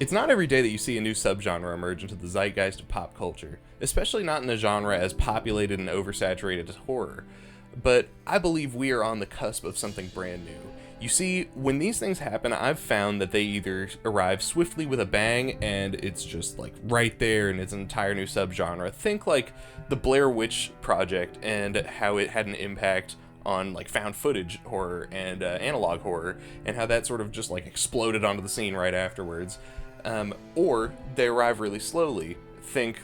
It's not every day that you see a new subgenre emerge into the zeitgeist of pop culture, especially not in a genre as populated and oversaturated as horror. But I believe we are on the cusp of something brand new. You see, when these things happen, I've found that they either arrive swiftly with a bang and it's just like right there and it's an entire new subgenre. Think like the Blair Witch Project and how it had an impact on like found footage horror and analog horror, and how that sort of just like exploded onto the scene right afterwards. Or they arrive really slowly. Think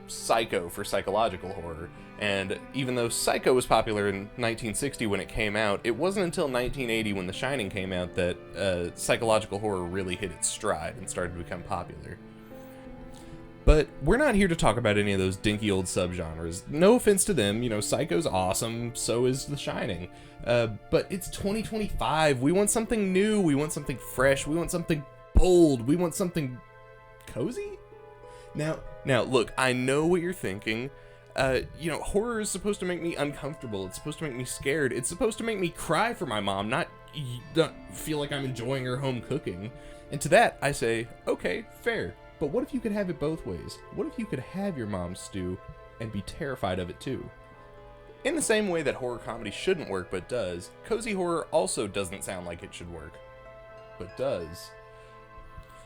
Psycho for psychological horror. And even though Psycho was popular in 1960 when it came out, it wasn't until 1980 when The Shining came out that psychological horror really hit its stride and started to become popular. But we're not here to talk about any of those dinky old subgenres. No offense to them, Psycho's awesome, so is The Shining. But it's 2025, we want something new, we want something fresh, we want something bold, we want something cozy? Now look, I know what you're thinking. Horror is supposed to make me uncomfortable, it's supposed to make me scared, it's supposed to make me cry for my mom, not feel like I'm enjoying her home cooking. And to that, I say, okay, fair. But what if you could have it both ways? What if you could have your mom's stew and be terrified of it too? In the same way that horror comedy shouldn't work but does, cozy horror also doesn't sound like it should work, but does.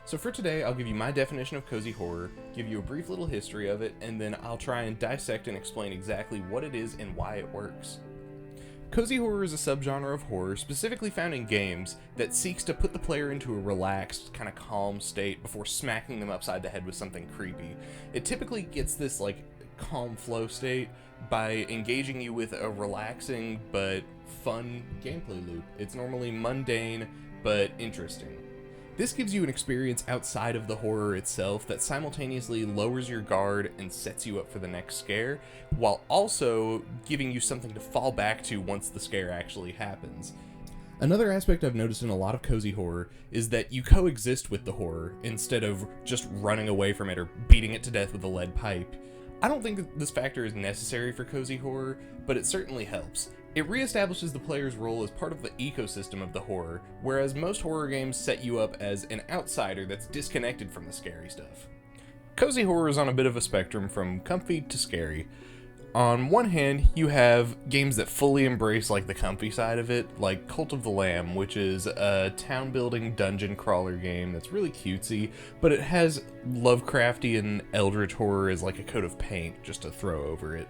So for today, I'll give you my definition of cozy horror, give you a brief little history of it, and then I'll try and dissect and explain exactly what it is and why it works. Cozy horror is a subgenre of horror specifically found in games that seeks to put the player into a relaxed, kind of calm state before smacking them upside the head with something creepy. It typically gets this calm flow state by engaging you with a relaxing but fun gameplay loop. It's normally mundane but interesting. This gives you an experience outside of the horror itself that simultaneously lowers your guard and sets you up for the next scare, while also giving you something to fall back to once the scare actually happens. Another aspect I've noticed in a lot of cozy horror is that you coexist with the horror instead of just running away from it or beating it to death with a lead pipe. I don't think that this factor is necessary for cozy horror, but it certainly helps. It reestablishes the player's role as part of the ecosystem of the horror, whereas most horror games set you up as an outsider that's disconnected from the scary stuff. Cozy horror is on a bit of a spectrum from comfy to scary. On one hand, you have games that fully embrace the comfy side of it, like Cult of the Lamb, which is a town-building dungeon crawler game that's really cutesy, but it has Lovecraftian eldritch horror as a coat of paint just to throw over it.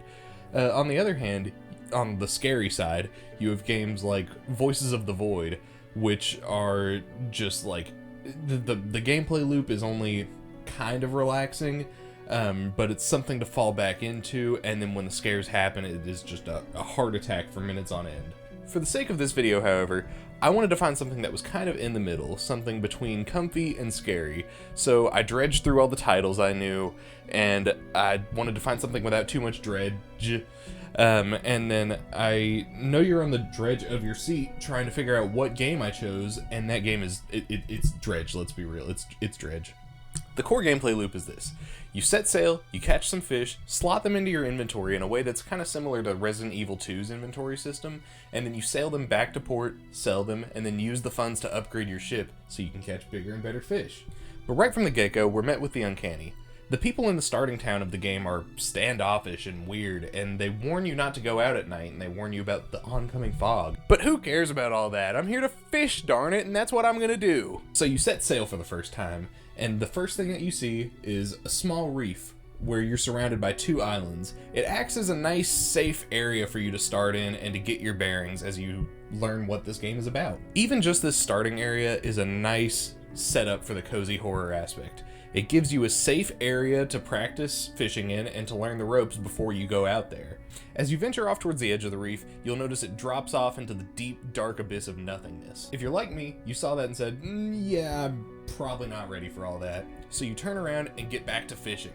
On the other hand, on the scary side, you have games like Voices of the Void, which are just the gameplay loop is only kind of relaxing, but it's something to fall back into, and then when the scares happen, it is just a heart attack for minutes on end. For the sake of this video, however, I wanted to find something that was kind of in the middle, something between comfy and scary. So I dredged through all the titles I knew, and I wanted to find something without too much dredge. And then I know you're on the dredge of your seat trying to figure out what game I chose, and that game is, it's Dredge, let's be real, it's Dredge. The core gameplay loop is this. You set sail, you catch some fish, slot them into your inventory in a way that's kind of similar to Resident Evil 2's inventory system, and then you sail them back to port, sell them, and then use the funds to upgrade your ship so you can catch bigger and better fish. But right from the get-go, we're met with the uncanny. The people in the starting town of the game are standoffish and weird, and they warn you not to go out at night, and they warn you about the oncoming fog. But who cares about all that? I'm here to fish, darn it, and that's what I'm gonna do. So you set sail for the first time, and the first thing that you see is a small reef where you're surrounded by two islands. It acts as a nice, safe area for you to start in and to get your bearings as you learn what this game is about. Even just this starting area is a nice setup for the cozy horror aspect. It gives you a safe area to practice fishing in and to learn the ropes before you go out there. As you venture off towards the edge of the reef, you'll notice it drops off into the deep, dark abyss of nothingness. If you're like me, you saw that and said, yeah, I'm probably not ready for all that. So you turn around and get back to fishing.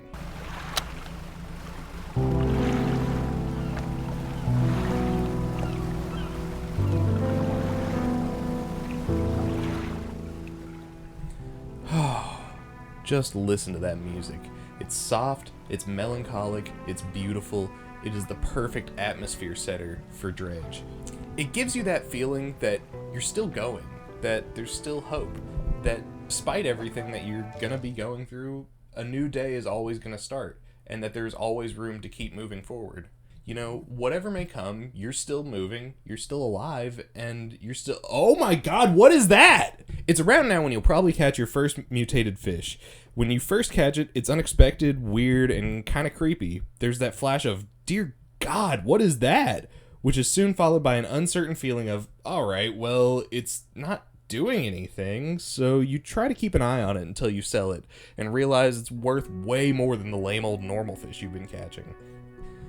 Just listen to that music. It's soft, it's melancholic, it's beautiful, it is the perfect atmosphere setter for Dredge. It gives you that feeling that you're still going, that there's still hope, that despite everything that you're gonna be going through, a new day is always gonna start, and that there's always room to keep moving forward. You know, whatever may come, you're still moving, you're still alive, and you're still... Oh my god, what is that? It's around now when you'll probably catch your first mutated fish. When you first catch it, it's unexpected, weird, and kind of creepy. There's that flash of, dear god, what is that? Which is soon followed by an uncertain feeling of, alright, well, it's not doing anything, so you try to keep an eye on it until you sell it, and realize it's worth way more than the lame old normal fish you've been catching.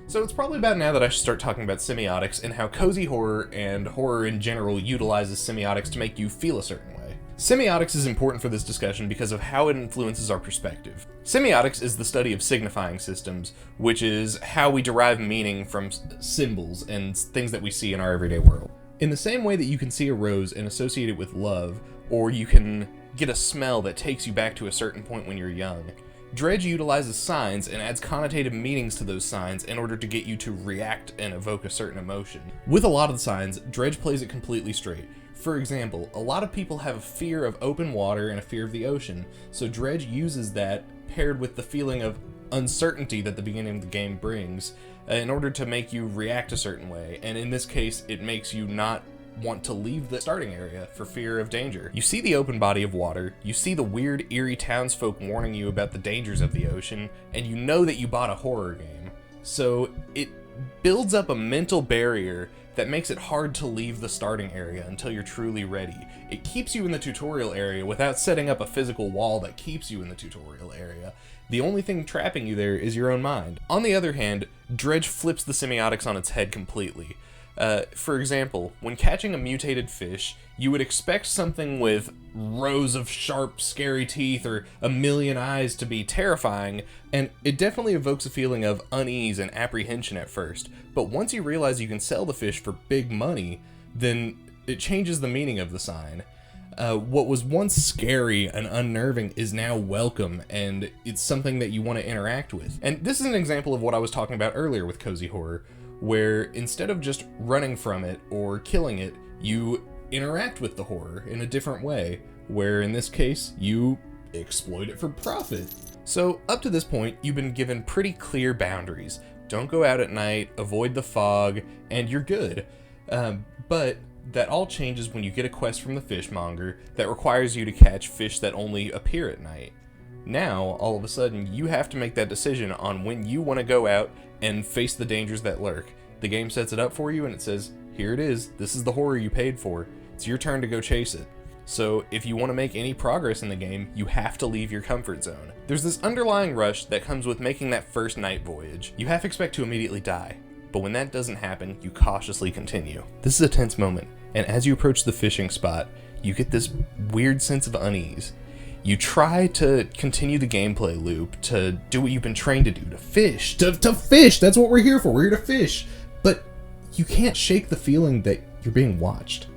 So it's probably about now that I should start talking about semiotics and how cozy horror and horror in general utilizes semiotics to make you feel a certain way. Semiotics is important for this discussion because of how it influences our perspective. Semiotics is the study of signifying systems, which is how we derive meaning from symbols and things that we see in our everyday world. In the same way that you can see a rose and associate it with love, or you can get a smell that takes you back to a certain point when you're young, Dredge utilizes signs and adds connotative meanings to those signs in order to get you to react and evoke a certain emotion. With a lot of the signs, Dredge plays it completely straight. For example, a lot of people have a fear of open water and a fear of the ocean, so Dredge uses that paired with the feeling of uncertainty that the beginning of the game brings in order to make you react a certain way, and in this case, it makes you not want to leave the starting area for fear of danger. You see the open body of water, you see the weird, eerie townsfolk warning you about the dangers of the ocean, and you know that you bought a horror game. So it builds up a mental barrier that makes it hard to leave the starting area until you're truly ready. It keeps you in the tutorial area without setting up a physical wall that keeps you in the tutorial area. The only thing trapping you there is your own mind. On the other hand, Dredge flips the semiotics on its head completely. For example, when catching a mutated fish, you would expect something with rows of sharp, scary teeth or a million eyes to be terrifying, and it definitely evokes a feeling of unease and apprehension at first. But once you realize you can sell the fish for big money, then it changes the meaning of the sign. What was once scary and unnerving is now welcome, and it's something that you want to interact with. And this is an example of what I was talking about earlier with cozy horror, where instead of just running from it or killing it, you interact with the horror in a different way, where in this case, you exploit it for profit. So up to this point, you've been given pretty clear boundaries. Don't go out at night, avoid the fog, and you're good. But that all changes when you get a quest from the fishmonger that requires you to catch fish that only appear at night. Now, all of a sudden, you have to make that decision on when you want to go out and face the dangers that lurk. The game sets it up for you and it says, here it is, this is the horror you paid for. It's your turn to go chase it. So if you want to make any progress in the game, you have to leave your comfort zone. There's this underlying rush that comes with making that first night voyage. You half expect to immediately die, but when that doesn't happen, you cautiously continue. This is a tense moment, and as you approach the fishing spot, you get this weird sense of unease. You try to continue the gameplay loop, to do what you've been trained to do, to fish, to fish, that's what we're here for, we're here to fish. But you can't shake the feeling that you're being watched,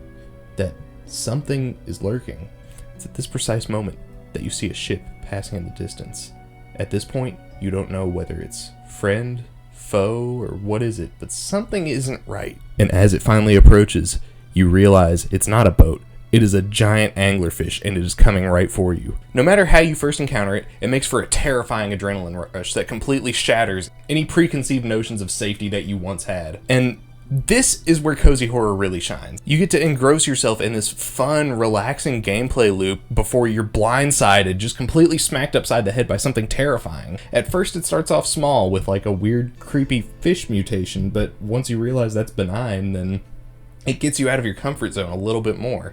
that something is lurking. It's at this precise moment that you see a ship passing in the distance. At this point, you don't know whether it's friend, foe, or what is it, but something isn't right. And as it finally approaches, you realize it's not a boat. It is a giant anglerfish, and it is coming right for you. No matter how you first encounter it, it makes for a terrifying adrenaline rush that completely shatters any preconceived notions of safety that you once had. And this is where cozy horror really shines. You get to engross yourself in this fun, relaxing gameplay loop before you're blindsided, just completely smacked upside the head by something terrifying. At first it starts off small with like a weird, creepy fish mutation, but once you realize that's benign, then it gets you out of your comfort zone a little bit more.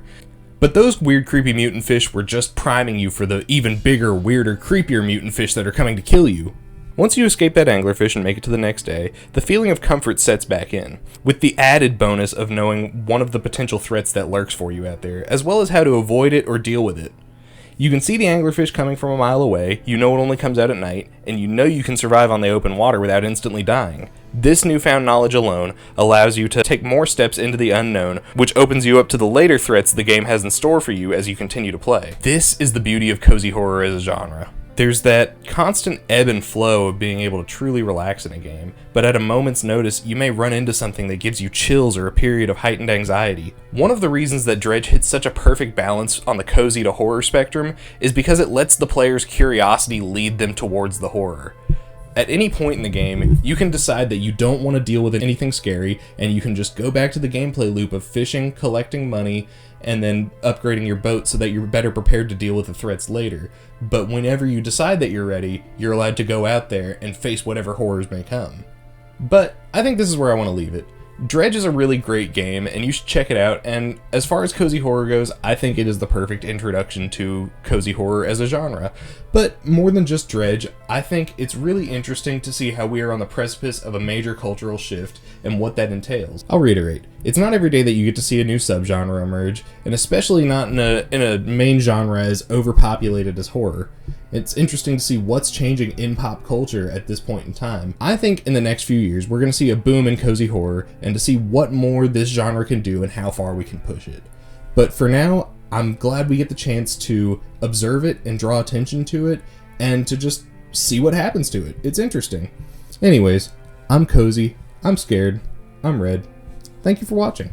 But those weird, creepy mutant fish were just priming you for the even bigger, weirder, creepier mutant fish that are coming to kill you. Once you escape that anglerfish and make it to the next day, the feeling of comfort sets back in, with the added bonus of knowing one of the potential threats that lurks for you out there, as well as how to avoid it or deal with it. You can see the anglerfish coming from a mile away, you know it only comes out at night, and you know you can survive on the open water without instantly dying. This newfound knowledge alone allows you to take more steps into the unknown, which opens you up to the later threats the game has in store for you as you continue to play. This is the beauty of cozy horror as a genre. There's that constant ebb and flow of being able to truly relax in a game, but at a moment's notice, you may run into something that gives you chills or a period of heightened anxiety. One of the reasons that Dredge hits such a perfect balance on the cozy to horror spectrum is because it lets the player's curiosity lead them towards the horror. At any point in the game, you can decide that you don't want to deal with anything scary, and you can just go back to the gameplay loop of fishing, collecting money, and then upgrading your boat so that you're better prepared to deal with the threats later. But whenever you decide that you're ready, you're allowed to go out there and face whatever horrors may come. But I think this is where I want to leave it. Dredge is a really great game, and you should check it out, and as far as cozy horror goes, I think it is the perfect introduction to cozy horror as a genre. But more than just Dredge, I think it's really interesting to see how we are on the precipice of a major cultural shift and what that entails. I'll reiterate, it's not every day that you get to see a new subgenre emerge, and especially not in a main genre as overpopulated as horror. It's interesting to see what's changing in pop culture at this point in time. I think in the next few years, we're going to see a boom in cozy horror, and to see what more this genre can do and how far we can push it. But for now, I'm glad we get the chance to observe it and draw attention to it, and to just see what happens to it. It's interesting. Anyways, I'm cozy, I'm scared, I'm red. Thank you for watching.